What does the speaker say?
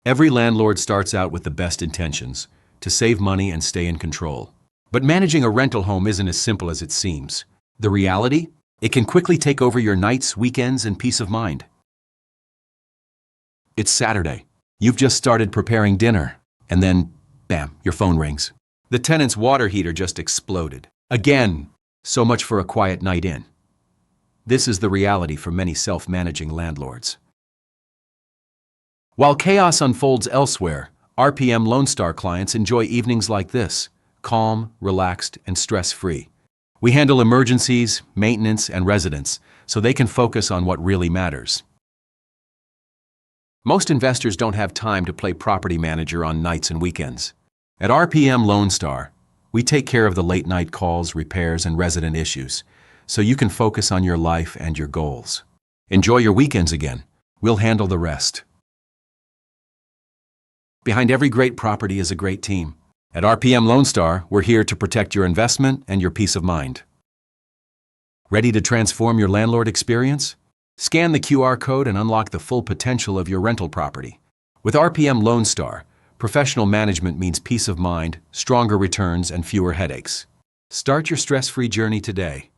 Every landlord starts out with the best intentions, to save money and stay in control. But managing a rental home isn't as simple as it seems. The reality? It can quickly take over your nights, weekends, and peace of mind. It's Saturday. You've just started preparing dinner, and then, bam, your phone rings. The tenant's water heater just exploded. Again, so much for a quiet night in. This is the reality for many self-managing landlords. While chaos unfolds elsewhere, RPM LoneStar clients enjoy evenings like this, calm, relaxed, and stress-free. We handle emergencies, maintenance, and residents, so they can focus on what really matters. Most investors don't have time to play property manager on nights and weekends. At RPM LoneStar, we take care of the late-night calls, repairs, and resident issues, so you can focus on your life and your goals. Enjoy your weekends again. We'll handle the rest. Behind every great property is a great team. At RPM LoneStar, we're here to protect your investment and your peace of mind. Ready to transform your landlord experience? Scan the QR code and unlock the full potential of your rental property. With RPM LoneStar, professional management means peace of mind, stronger returns, and fewer headaches. Start your stress-free journey today.